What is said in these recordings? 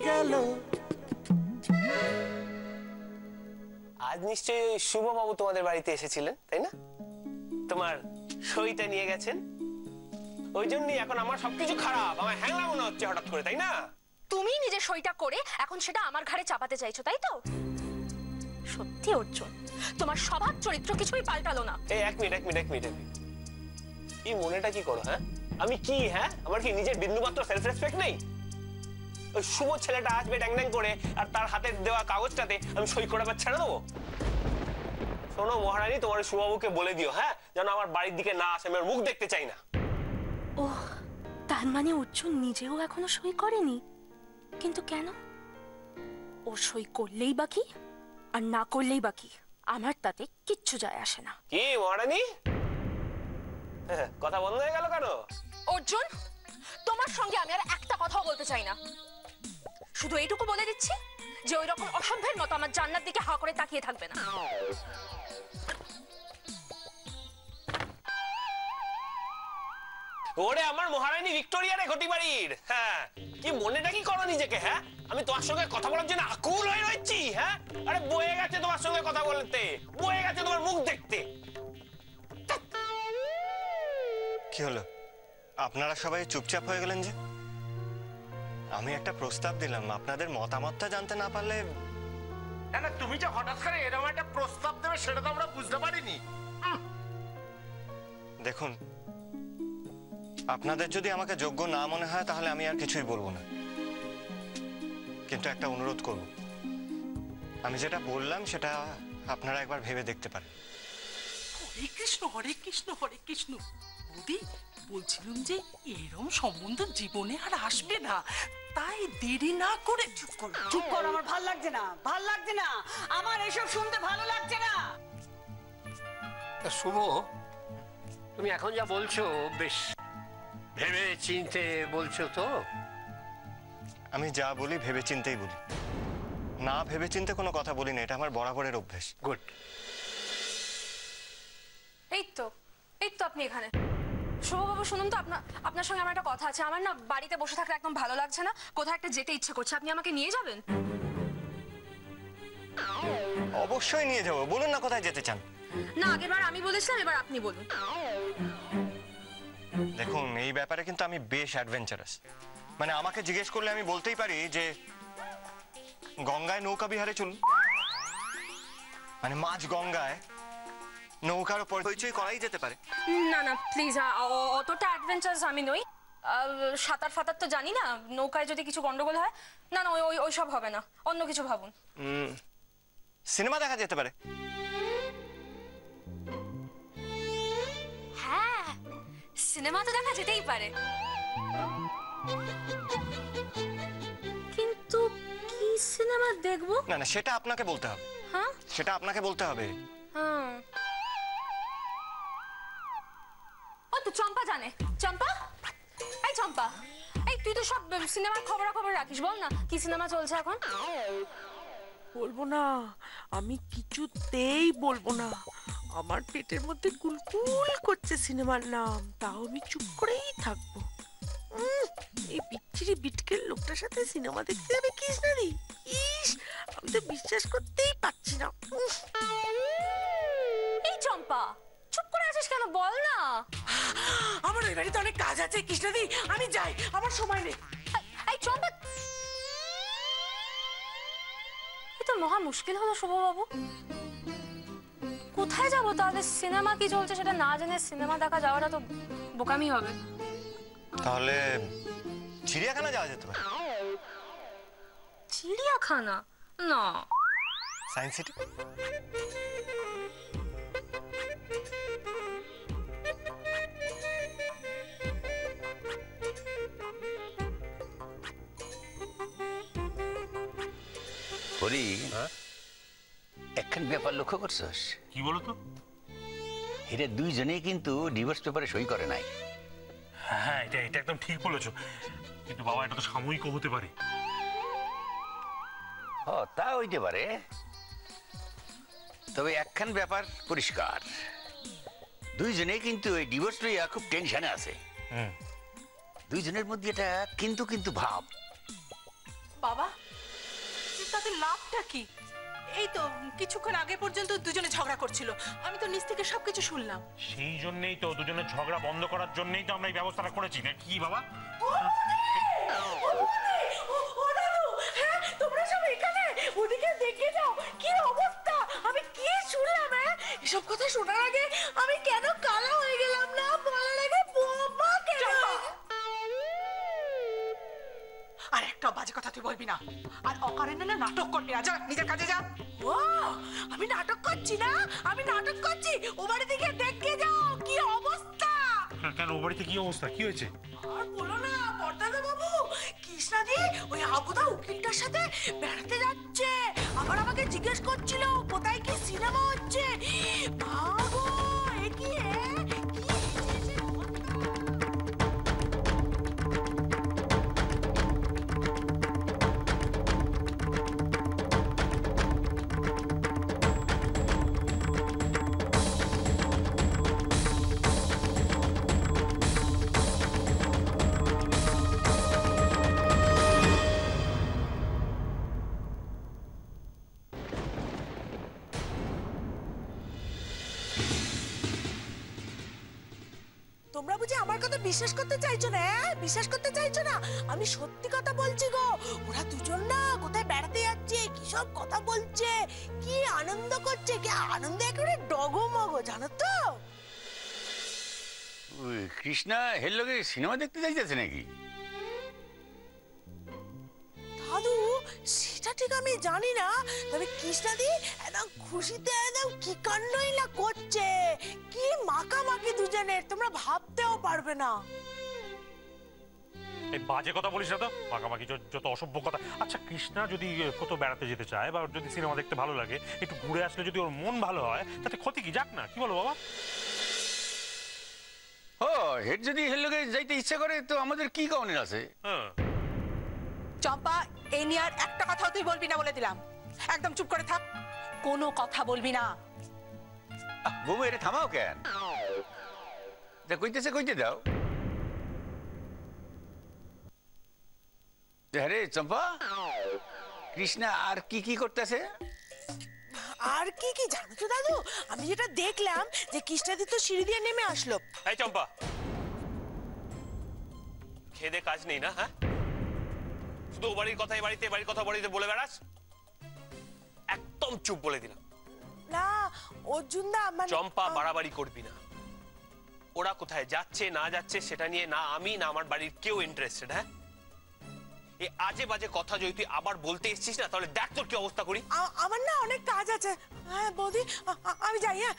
গেল। আজ নিশ্চয়ই শুভবাবু তোমাদের বাড়িতে এসেছিলেন, তাই না? তোমার সইটা নিয়ে গেছেন, ওই জন্যই এখন আমার সবকিছু খারাপ, আমার হ্যাংলা মনে হচ্ছে হঠাৎ করে, তাই না? তুমি নিজে সইটা করে এখন সেটা আমার ঘাড়ে চাপাতে চাইছো, তাই তো? সত্যি অর্জুন, তোমার স্বভাব চরিত্র কিছুই পাল্টালো না। এই এক মিনিট এই মনেটা কি করো? হ্যাঁ আমি কি, হ্যাঁ আমার কি নিজের বিন্দুমাত্র সেলফ রেসপেক্ট নেই? ওই শুভ ছেলেটা আসবে ড্যাং ড্যাং করে আর তার হাতে দেওয়া কাগজটাতে আমি সই করে আবার ছেড়ে দেবো? শোনো মহারানী, তোমার শুভবাবুকে বলে দিও, হ্যাঁ যেন আমার বাড়ির দিকে না আসে, আমি মুখ দেখতে চাই না। ও তার মানে অর্জুন নিজেও এখনো সই করেনি? কিন্তু কেন? ও সই করলেই বাকি আর না করলেই বাকি, আমার তাতে কিচ্ছু যায় আসে না। কি মহারানী, কথা বন্ধ হয়ে গেল কেন? অর্জুন, তোমার সঙ্গে আমি আর একটা কথাও বলতে চাই না। শুধু এইটুকু বলে দিচ্ছি যে ওই রকম অসভ্যের মতো আমার জান্নার দিকে হা করে তাকিয়ে থাকবে না। ওরে আমার মহারানী ভিক্টোরিয়া রে ঘটি বাড়ির, হ্যাঁ কি মনেটা কি করো নিজেকে? হ্যাঁ আমি তোমার সঙ্গে কথা বলার জন্য আকুল হয়ে রয়েছি। হ্যাঁ আরে বয়ে গেছে তোমার সঙ্গে কথা বলতে, বয়ে গেছে তোমার মুখ দেখতে। কি হলো, আপনারা সবাই চুপচাপ হয়ে গেলেন যে? আমি একটা প্রস্তাব দিলাম, আপনাদের মতামতটা জানতে না পারলে। না তুমি যে হঠাৎ করে এরকম একটা প্রস্তাব দেবে সেটা তো আমরা বুঝতে পারিনি। দেখুন, আপনাদের যদি আমাকে যোগ্য না মনে হয় তাহলে আমি আর কিছুই বলবো না, কিন্তু একটা অনুরোধ করব, আমি যেটা বললাম সেটা আপনারা একবার ভেবে দেখতে পারেন। হরে কৃষ্ণ হরে কৃষ্ণ হরে কৃষ্ণ। বৌদি, বলছিলাম যে এরম সম্বন্ধ জীবনে আর আসবে না, তাই দেরি না করে চুপ করো। চুপ কর, আমার ভাল লাগছে না, ভাল লাগছে না, আমার এসব শুনতে ভালো লাগছে না। শুভ, তুমি এখন যা বলছো বেশ ভেবে চিনতে বলছো তো? আমি যা বলি ভেবে চিন্তেই বলি, না ভেবে চিন্তে কোনো কথা বলি না, এটা আমার বরাবরের অভ্যেস। গুড। এই তো আপনি এখানে। শুভবাবু শুনুন তো, আপনার সঙ্গে আমার একটা কথা আছে। আমার না বাড়িতে বসে থাকতে একদম ভালো লাগছে না, কোথাও একটা যেতে ইচ্ছে করছে। আপনি আমাকে নিয়ে যাবেন? অবশ্যই নিয়ে যাবো, বলুন না কোথায় যেতে চান। না, আগেরবার আমি বলেছিলাম, এবার আপনি বলুন। দেখুন, এই ব্যাপারে কিন্তু আমি বেশ অ্যাডভেঞ্চারাস। মানে আমাকে জিজ্ঞেস করলে আমি বলতেই পারি যে গঙ্গায় নৌকা বিহারে চলুন, মানে মাঝ গঙ্গায় নৌকার উপর হইচই করাই যেতে পারে। না প্লিজ, অতটা অ্যাডভেঞ্চারাস আমি নই। সাঁতার ফাতার তো জানি না, নৌকায় যদি কিছু গন্ডগোল হয়। না ওইসব হবে না, অন্য কিছু ভাবুন। সিনেমা দেখা যেতে পারে। হ্যাঁ, সিনেমা তো দেখা যেতেই পারে, কিন্তু কি সিনেমা দেখবো? না সেটা আপনাকে বলতে হবে। হ্যাঁ, সেটা আপনাকে বলতে হবে। হ্যাঁ, ও তো চম্পা জানে। চম্পা, এই চম্পা, এই তুই তো সব সিনেমার খবরাখবর রাখিস, বল না কি সিনেমা চলছে এখন? বলবো না, আমি কিছুতেই বলবো না। আমার পেটের মধ্যে কুলকুল করছে সিনেমার নাম, তাও আমি চুপ করেই থাকবো। এই বিচ্ছিরি বিটকেল লোকটার সাথে সিনেমা দেখতে যাবে কৃষ্ণাদি? ইস, আমি তো বিশ্বাস করতেই পারছি না। এই চম্পা, চুপ করে আছিস কেন, বল না। আমার ওই বাড়িতে অনেক কাজ আছে কৃষ্ণাদি, আমি যাই, আমার সময় নেই। এই চম্পা, এ তো মহা মুশকিল হলো শুভবাবু। কোথায় যাবো তাহলে? সিনেমা কি চলছে সেটা না জেনে সিনেমা দেখা যাওয়াটা তো বোকামি হবে। তাহলে চিড়িয়াখানা যাওয়া যেতে পারে। চিড়িয়াখানা? না, সায়েন্স সিটি। হরি, একখান ব্যাপার লক্ষ্য করছস? কি বলো তো? এরা দুইজনেই কিন্তু ডিভোর্স পেপারে সই করে নাই। হ্যাঁ, এটা একদম ঠিক বলেছো, কিন্তু বাবা এটা তো সাময়িকও হতে পারে। তা হইতে পারে, তবে একখান ব্যাপার পরিষ্কার, দুইজনেই কিন্তু এই ডিভোর্স লইয়া খুব টেনশনে আছে। দুইজনের মধ্যে এটা কিন্তু ভাব। বাবা তাতে লাভটা কি? এই তো কিছুক্ষণ আগে পর্যন্ত দুজনে ঝগড়া করছিল, আমি তো নিচ থেকে সবকিছু শুনলাম। সেই জন্যই তো দুজনের ঝগড়া বন্ধ করার জন্যই তো আমরা এই ব্যবস্থাটা করেছি, না কি বাবা? তোমরা সব এখানে, ওদিকে দেখে যাও কি অবস্থা। আমি কি শুনলাম? এসব কথা শোনার আগে আমি কেন কালা হয়ে গেলাম না, বলার আগে বোমা কেন? আর একটা বাজে কথা তুই বলবি না, আর অকারণে না নাটক করবি না। যা নিজের কাজে যা। ও আমি নাটক করছি না, আমি নাটক করছি। ও বাড়ি থেকে দেখে যাও কি অবস্থা। কেন ও বাড়িতে কি অবস্থা, কি হয়েছে? আর বলো না বর্দাদা বাবু, কৃষ্ণাদি ওই আবুদা উকিলটার সাথে বেড়াতে যাচ্ছে। আবার আমাকে জিজ্ঞেস করছিল কোথায় কি সিনেমা হচ্ছে। ভাগো এ কি তোমরা বুঝি আমার কথা বিশ্বাস করতে চাইছো না? বিশ্বাস করতে চাইছো না? আমি সত্যি কথা বলছি গো। ওরা দুজন না কোথায় বেড়াতে যাচ্ছে, কি সব কথা বলছে, কি আনন্দ করছে, কি আনন্দে একেবারে ডগমগ, জানো তো? কৃষ্ণা হের লগে সিনেমা দেখতে যাইতেছে নাকি? দাদু সেটা ঠিক আমি জানি না, তবে কৃষ্ণাদি একদম খুশিতে একদম কি কাণ্ডই না করছে, কি মাখামাখি দুজনের, তোমরা ভাবতেও পারবে না। এই বাজে কথা বলিস না তো, মাখামাখি যত অসভ্য কথা। আচ্ছা কৃষ্ণা যদি কোথাও বেড়াতে যেতে চায় বা যদি সিনেমা দেখতে ভালো লাগে, একটু ঘুরে আসলে যদি ওর মন ভালো হয়, তাতে ক্ষতি কি? যাক না, কি বলো বাবা? ও হেড যদি হের লগে যাইতে ইচ্ছা করে তো আমাদের কি কারণের আছে? হ্যাঁ চম্পা, এই নিয়ে আর একটা কথাও তুই বলবি না বলে দিলাম। একদম চুপ করে থাক, কোনো কথা বলবি না। বউ এটা থামাও কেন? যা কইতেছে কইতে দাও। আরে চম্পা, কৃষ্ণা আর কি কি করতেছে? আর কি কি জানো তো দাদু, আমি যেটা দেখলাম যে কৃষ্ণাদি তো সিঁড়ি দিয়ে নেমে আসলো। এই চম্পা, খেদে কাজ নেই না? হ্যাঁ, শুধু ও বাড়ির কথা, এ বাড়িতে, এ বাড়ির কথা বাড়িতে বলে বেড়াস। একদম চুপ বলে দিলাম। না অর্জুন দা, মানে চম্পা বাড়াবাড়ি করবি না। ওরা কোথায় যাচ্ছে না যাচ্ছে সেটা নিয়ে না আমি না আমার বাড়ির কেউ ইন্টারেস্টেড। হ্যাঁ, এই আজে বাজে কথা যদি তুই আবার বলতে এসেছিস না, তাহলে দেখ তোর কি অবস্থা করি। আমার না অনেক কাজ আছে। হ্যাঁ বৌদি, আমি যাই। হ্যাঁ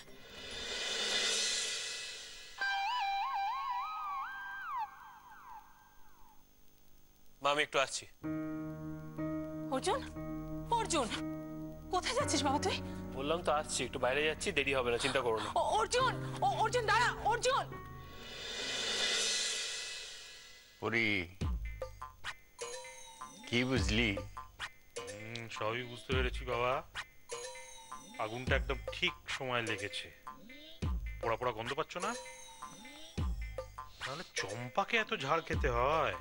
মা, আমি একটু আসছি। অর্জুন, অর্জুন কোথায় যাচ্ছিস বাবা তুই? বললাম তো আসছি, একটু বাইরে যাচ্ছি, দেরি হবে না, চিন্তা করো না। অর্জুন, অর্জুন দাঁড়া। অর্জুন, ওরে কি বুঝলি? সবই বুঝতে পেরেছি বাবা। আগুনটা একদম ঠিক সময় লেগেছে। পোড়া পোড়া গন্ধ পাচ্ছ না? তাহলে চম্পাকে এত ঝাল খেতে হয়?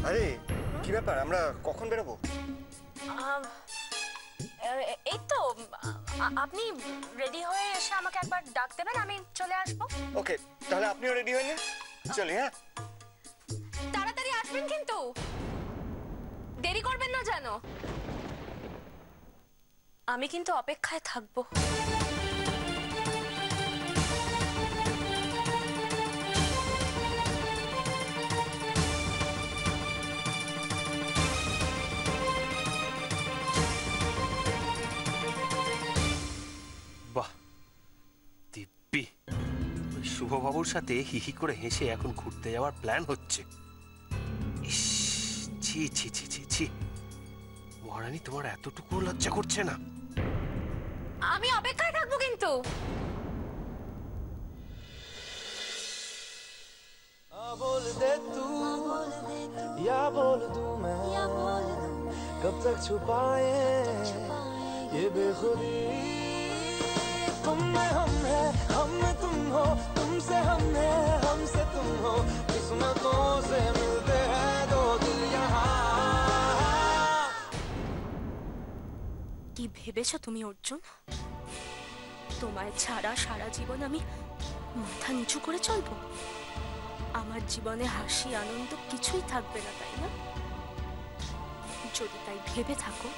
আরে কি ব্যাপার, আমরা কখন বেরোবো? এই তো আপনি রেডি হয়ে এসে আমাকে একবার ডাক দেবেন, আমি চলে আসবো। ওকে, তাহলে আপনিও রেডি হয়ে নিন, চলি। হ্যাঁ তাড়াতাড়ি আসবেন কিন্তু, দেরি করবেন না যেন। আমি কিন্তু অপেক্ষায় থাকবো। শুভবাবুর সাথে হিহি করে হেসে এখন ঘুরতে যাওয়ার প্ল্যান হচ্ছে। ইস, ছি ছি ছি ছি ছি, মহারানী তোমার এতটুকু লজ্জা করছে না? আমি অপেক্ষায় থাকবো কিন্তু। बोल दे तू या बोल दूं मैं, कब तक छुपाए ये बेखुदी। तुम में हम है, हम में तुम हो, तुमसे हम है, हमसे तुम हो, किस्मतों से मिलते हैं दो दिल यहाँ। কি ভেবেছো তুমি অর্জুন? তোমায় ছাড়া সারা জীবন আমি মাথা নিচু করে চলবো? আমার জীবনে হাসি আনন্দ কিছুই থাকবে না, তাই না? যদি তাই ভেবে থাকো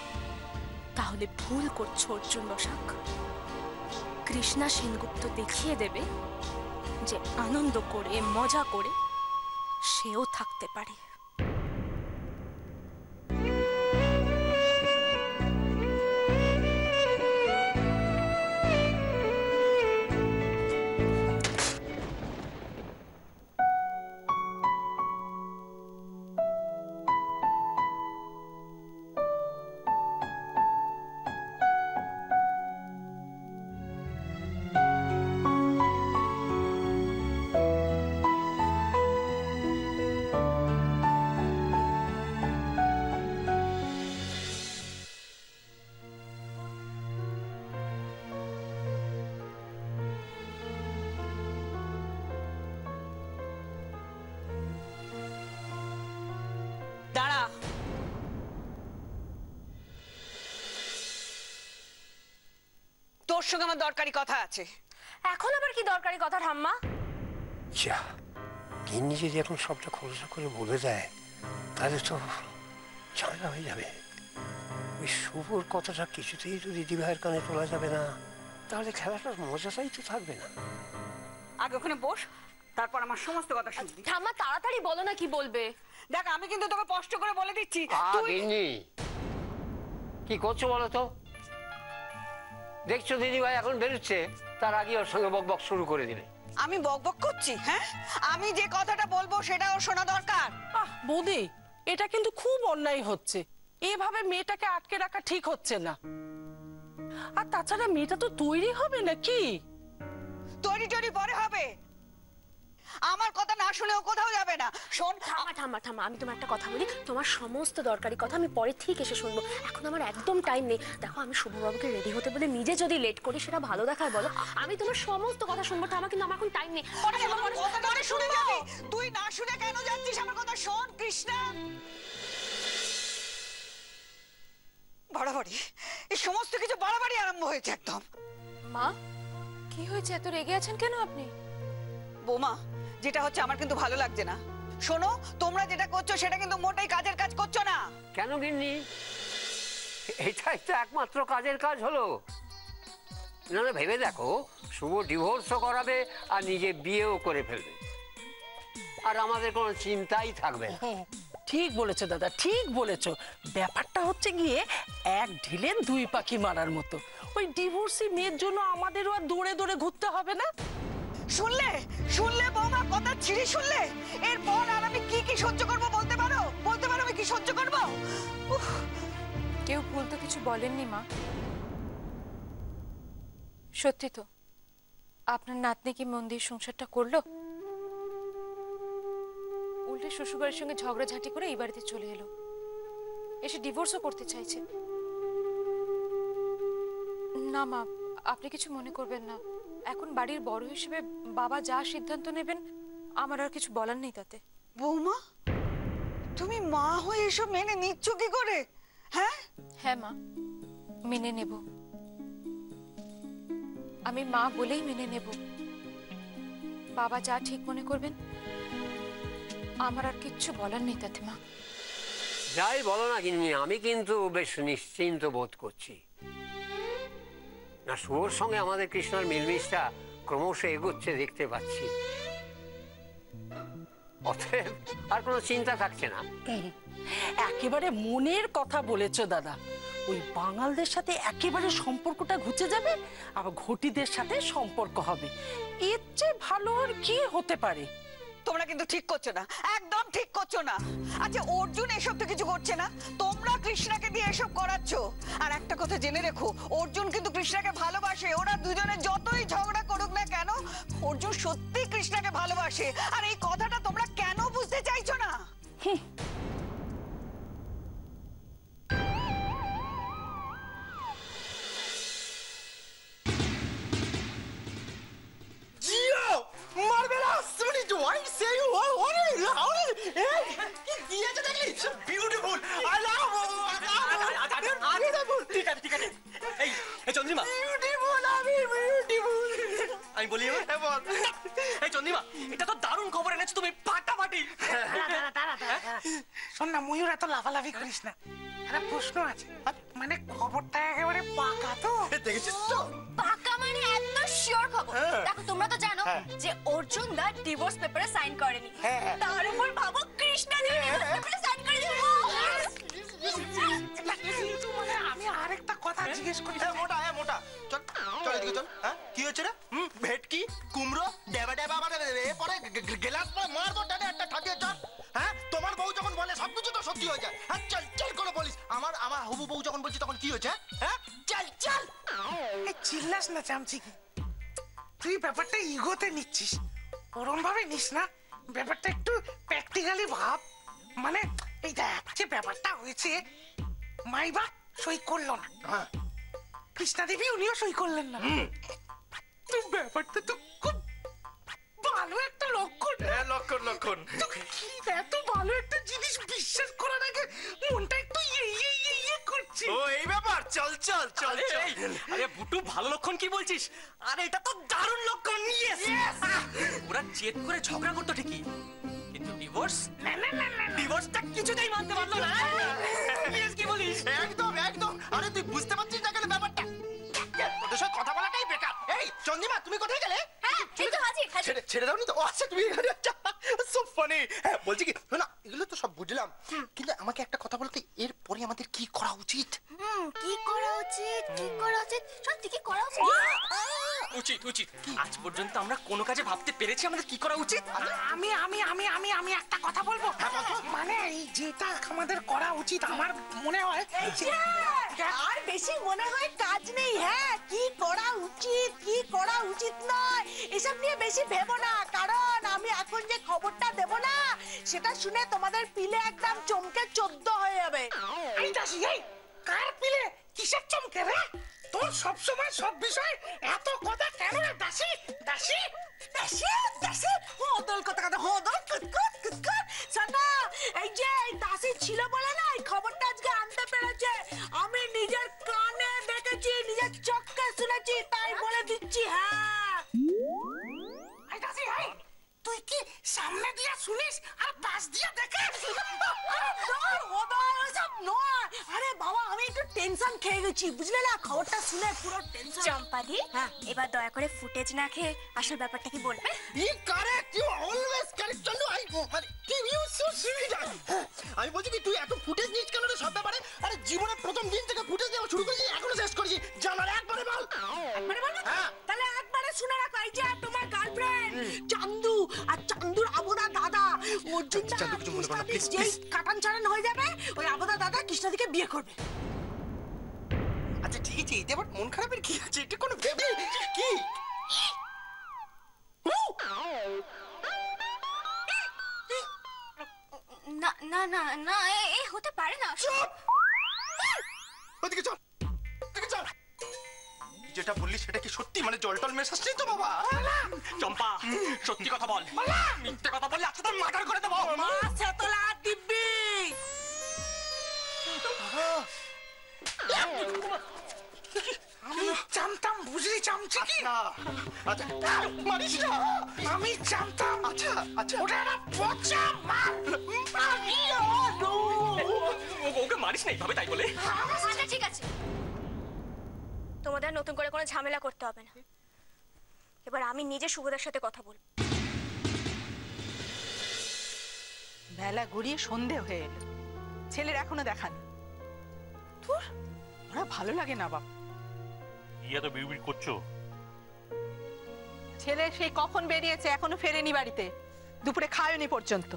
তাহলে ভুল করছো অর্জুন বসাক। কৃষ্ণা সেনগুপ্ত দেখিয়ে দেবে যে আনন্দ করে মজা করে সেও থাকতে পারে। দাঁড়া, তোর সঙ্গে আমার দরকারি কথা আছে। এখন আবার কি দরকারি কথা ঠাম্মা? যা, গিন্নি যদি এখন সবটা খোলসা করে বলে দেয় তাহলে তো ঝামেলা হয়ে যাবে। ওই শুভর কথাটা কিছুতেই তো দিদিভাইয়ের কানে তোলা যাবে না, তাহলে খেলাটার মজাটাই তো থাকবে না। আগে ওখানে বস, তারপর আমার সমস্ত কথা শুনবি। ঠাম্মা তাড়াতাড়ি বলো না কি বলবে। দেখ, আমি কিন্তু তোকে স্পষ্ট করে বলে দিচ্ছি, তুই গিন্নি কি করছো বলো তো? দেখছো দিদিভাই এখন বেরোচ্ছে, তার আগে ওর সঙ্গে বকবক শুরু করে দিলে। আমি বকবক করছি? হ্যাঁ, আমি যে কথাটা বলবো সেটাও শোনা দরকার। বৌদি, এটা কিন্তু খুব অন্যায় হচ্ছে। এভাবে মেয়েটাকে আটকে রাখা ঠিক হচ্ছে না। আর তাছাড়া মেয়েটা তো তৈরি হবে নাকি? তৈরি টরি পরে হবে, আমার কথা না শুনেও কোথাও যাবে না। শোন, ঠাম্মা ঠাম্মা ঠাম্মা, আমি তোমার একটা কথা বলি। তোমার সমস্ত দরকারি কথা আমি পরে ঠিক এসে শুনবো, এখন আমার একদম টাইম নেই। দেখো, আমি শুভবাবুকে রেডি হতে বলে নিজে যদি লেট করি সেটা ভালো দেখায় বলো? আমি তোমার সমস্ত কথা শুনবো ঠাম্মা, কিন্তু আমার এখন টাইম নেই। কথাটা শুনে যাবি, তুই না শুনে কেন যাচ্ছিস? আমার কথা শোন কৃষ্ণা। বাড়াবাড়ি, এই সমস্ত কিছু বাড়াবাড়ি আরম্ভ হয়েছে একদম। মা, কি হয়েছে? এত রেগে আছেন কেন আপনি? বৌমা, যেটা হচ্ছে আমার কিন্তু ভালো লাগছে না। শোনো, তোমরা যেটা করছো সেটা কিন্তু মোটেই কাজের কাজ করছো না। কেন গিন্নি? এটাই তো একমাত্র কাজের কাজ হলো। না না, ভেবে দেখো, শুভ ডিভোর্সও করাবে আর নিজে বিয়েও করে ফেলবে, আর আমাদের কোনো চিন্তাই থাকবে না। ঠিক বলেছো দাদা, ঠিক বলেছো। ব্যাপারটা হচ্ছে গিয়ে এক ঢিলে দুই পাখি মারার মতো। ওই ডিভোর্সি মেয়ের জন্য আমাদেরও আর দৌড়ে দৌড়ে ঘুরতে হবে না। শুনলে শুনলে বৌমা, কথা ছিঁড়ি শুনলে? এরপর আর আমি কি কি সহ্য করবো বলতে পারো? বলতে পারো আমি কি সহ্য করবো? কেউ ভুল তো কিছু বলেননি মা। সত্যি তো, আপনার নাতনি কি মন দিয়ে সংসারটা করলো? উল্টে শ্বশুরবাড়ির সঙ্গে ঝগড়াঝাটি করে এই বাড়িতে চলে এলো, এসে ডিভোর্সও করতে চাইছে। না মা, আপনি কিছু মনে করবেন না। এখন বাড়ির বড় হিসেবে বাবা যা সিদ্ধান্ত নেবেন আমার আর কিছু বলার নেই তাতে। বৌমা, তুমি মা হয়ে এসব মেনে নিচ্ছ কি করে? হ্যাঁ হ্যাঁ মা, মেনে নেব। আমি মা বলেই মেনে নেব। বাবা যা ঠিক মনে করবেন, আমার আর কিচ্ছু বলার নেই তাতে মা। যাই বলো না গিন্নি, আমি কিন্তু বেশ নিশ্চিন্ত বোধ করছি। না, শুভর সঙ্গে আমাদের কৃষ্ণার মিলমিশটা ক্রমশ এগোচ্ছে দেখতে পাচ্ছি। অতএব আর কোনো চিন্তা থাকছে না। একেবারে মনের কথা বলেছো দাদা। ওই বাঙালদের সাথে একেবারে সম্পর্কটা ঘুচে যাবে, আবার ঘটিদের সাথে সম্পর্ক হবে। এর চেয়ে ভালো আর কি হতে পারে? তোমরা কিন্তু ঠিক করছো না, একদম ঠিক করছো না। আচ্ছা অর্জুন এসব তো কিছু করছে না, তোমরা কৃষ্ণাকে দিয়ে এসব করাচ্ছ। আর একটা কথা জেনে রেখো, অর্জুন কিন্তু কৃষ্ণাকে ভালোবাসে। ওরা দুজনে যতই ঝগড়া করুক না কেন, অর্জুন সত্যি কৃষ্ণাকে ভালোবাসে। আর এই কথাটা তোমরা কেন বুঝতে চাইছো না? আমি বলি এই চন্দ্রিমা, এটা তো দারুণ খবর এনেছো তুমি, ফাটাফাটি। শোন না ময়ূর, এত লাফালাফি করিস না। একটা প্রশ্ন আছে, মানে খবরটা একেবারে পাকা তো? দেখেছিস তো? পাকা মানে এত শিওর খবর। দেখো তোমরা তো জানো যে অর্জুন দা ডিভোর্স পেপারে সাইন করেনি, তার উপর ভাবো কৃষ্ণা ডিভোর্স পেপারে সাইন করে দিল। আমি আরেকটা কথা জিজ্ঞেস করি। মোটা মোটা চল চল এদিকে চল। কি হচ্ছে রে? ভেটকি কুমড়ো ডেবা ডেবা পরে গেলাস মারবো টানে একটা ঠাকিয়ে চল। হ্যাঁ তোমার বউ যখন বলে সবকিছু তো সত্যি হয়ে যায়। হ্যাঁ চল চল করে বলিস। আমার হবু বউ যখন বলছি তখন কি হয়েছে? হ্যাঁ চল চল। চিল্লাস না চামচিকি, তুই ব্যাপারটা ইগোতে নিচ্ছিস, ওরম ভাবে নিস না। ব্যাপারটা একটু প্র্যাকটিক্যালি ভাব। মানে এই দেখ যে ব্যাপারটা হয়েছে, মাইবা সই করলো না, কৃষ্ণা দেবী উনিও সই করলেন না। তুই ব্যাপারটা তো খুব ভালো একটা লক্ষণ। লক্ষণ লক্ষণ। এত ভালো একটা জিনিস বিশ্বাস করার আগে মনটা একটু ইয়ে করছে। ও এই ব্যাপার, চল চল চল। আরে বুটু, ভালো লক্ষণ কি বলছিস? আরে এটা তো দারুণ লক্ষণ। ওরা জেদ করে ঝগড়া করতো ঠিকই, কিন্তু ডিভোর্স ডিভোর্সটা কিছুতেই মানতে পারলো না। কি বলিস? একদম একদম। আরে তুই বুঝতে পারছিস না কেন ব্যাপারটা? ওদের সাথে কথা বলাটাই বেকার। এই চন্দ্রিমা, তুমি কোথায় গেলে? ছেড়ে দাওনি তো? আচ্ছা তুমি এখানে। So funny. হ্যাঁ বলছি কি, না এগুলো তো সব বুঝলাম, কিন্তু আমাকে একটা কথা বলতে, এরপরে আমাদের কি করা উচিত? কি করা উচিত? কি করা উচিত? সত্যি কি করা উচিত? উচিত উচিত। আজ পর্যন্ত আমরা কোনো কাজে ভাবতে পেরেছি আমাদের কি করা উচিত? আমি আমি আমি আমি আমি একটা কথা বলবো। মানে এই যেটা আমাদের করা উচিত আমার মনে হয়, আর বেশি মনে হয় কাজ নেই। হ্যাঁ কি করা উচিত কি করা উচিত নয় এসব নিয়ে বেশি ভেবো না, কারণ আমি এখন যে খবরটা দেব না সেটা শুনে তোমাদের পিলে একদম চমকে 14 হয়ে যাবে। এই দাসি, এই কার পিলে কিসের চমকে রে? তোর সব সময় সব বিষয় এত কথা কেন রে দাসি? দাসি দাসি দাসি হদল কথা কথা হদল কুতকুত কুতকুত। শোনো, এই যে দাসি ছিল বলে না এই খবরটা আজকে আনতে পেরেছে, আমি নিজের কানে দেখেছি, নিজের চোখে শুনেছি, তাই বলে দিচ্ছি। হ্যাঁ এই দাসি, এই তুই কি সামনে দিয়ে শুনিস আর পাশ দিয়ে দেখিস? আরে বাবা, আমি একটু টেনশন খেয়ে গেছি, বুঝলে না? খবরটা শুনে পুরো টেনশন। চম্পাদি, এবার দয়া করে ফুটেজ না খেয়ে আসল ব্যাপারটা কি বলবে? আমি বলছি কি, তুই এত ফুটেজ নিস কেন রে সব ব্যাপারে? আরে জীবনের প্রথম দিন থেকে ফুটেজ দেওয়া শুরু করেছিস, এখনো শেষ করেছিস? জানার একবারে বল। একবারে বল? তাহলে একবারে শুনে রাখো। এই যে তোমার গার্লফ্রেন্ড চান্দু আর চান্দুর আবদা দাদা অর্জুন যেই কাটান ছাড়ান হয়ে যাবে, ওই আবদা দাদা কৃষ্ণাদিকে বিয়ে করবে। আচ্ছা ঠিক আছে, এতে আবার মন খারাপের কি আছে? এটা কোনো ভেবে কি? না না না না, এ হতে পারে না। ওদিকে চল, ওদিকে চল। যেটা বললি সেটা কি সত্যি? মানে জল টল মেশাচ্ছিস তো বাবা? চম্পা, সত্যি কথা বল। মিথ্যে কথা বললে আজকে তোর মার্ডার করে দেবো। তোলা দিব্যি। আমি জানতাম, বুঝলি চামচিকি? আচ্ছা মারিস না। আমি জানতাম। আচ্ছা আচ্ছা, ওটা একটা পচা মার। ওকে মারিস না এইভাবে, তাই বলে? আচ্ছা ঠিক আছে, তোমাদের নতুন করে কোনো ঝামেলা করতে হবে না। এবার আমি নিজে শুভদার সাথে কথা বলবো। বেলা গড়িয়ে সন্ধে হয়ে এলো, ছেলের এখনো দেখা নেই। তোর ওরা ভালো লাগে না বাবা। ইয়া তো বিড়বিড় করছো। ছেলে সেই কখন বেরিয়েছে, এখনো ফেরেনি বাড়িতে, দুপুরে খায়নি পর্যন্ত।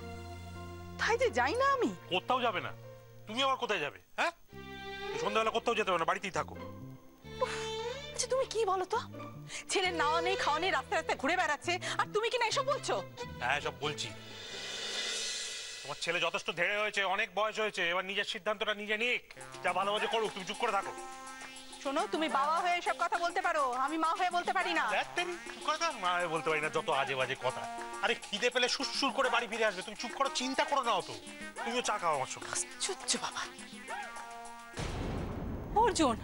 তাই যে যাই না আমি। কোথাও যাবে না, তুমি আবার কোথায় যাবে? হ্যাঁ, সন্ধ্যাবেলা কোথাও যেতে হবে না, বাড়িতেই থাকো। আচ্ছা তুমি কি বলো তো, ছেলের নাওয়া নেই খাওয়া নেই, রাস্তায় রাস্তায় ঘুরে বেড়াচ্ছে, আর তুমি কি না এসব বলছো? হ্যাঁ, সব বলছি। তোমার ছেলে যথেষ্ট ধেড়ে হয়েছে, অনেক বয়স হয়েছে, এবার নিজের সিদ্ধান্তটা নিজে নিক, যা ভালোবাসে করুক, তুমি চুপ করে থাকো। শোনো, তুমি বাবা হয়ে এসব কথা বলতে পারো, আমি মা হয়ে বলতে পারি না। মা হয়ে বলতে পারি না, যত আজে বাজে কথা। আরে খিদে পেলে সুরসুর করে বাড়ি ফিরে আসবে, তুমি চুপ করো, চিন্তা করো না অত। তুমিও চা খাও আমার সঙ্গে। আশ্চর্য বাবা। অর্জুন,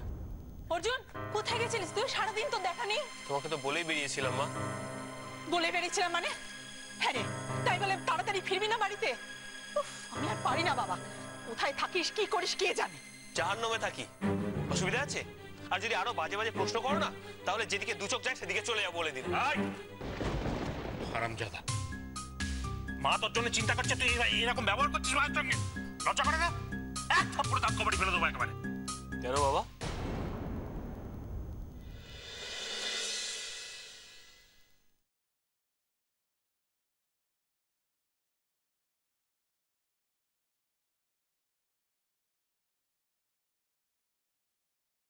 অর্জুন কোথায় গেছিলিস তুই? সারাদিন তো দেখা নেই। তোমাকে তো বলেই বেরিয়েছিলাম মা। বলে বেরিয়েছিলাম মানে? হ্যাঁ রে, তাই বলে তাড়াতাড়ি ফিরবি না বাড়িতে? উফ, আমি আর পারি না বাবা। কোথায় থাকিস, কি করিস কে জানে। জাহান্নামে থাকি, অসুবিধা আছে? আর যদি আরো বাজে বাজে প্রশ্ন করো না, তাহলে যেদিকে দু চোখ যায় সেদিকে চলে যাবো বলে দিন। হারামজাদা, মা তোর জন্য চিন্তা করছে, তুই এরকম ব্যবহার করছিস মায়ের সঙ্গে? লজ্জা করে না? এক থাপ্পড়ে দাঁত কবাড়ি ফেলে দেবো একেবারে। কেন বাবা?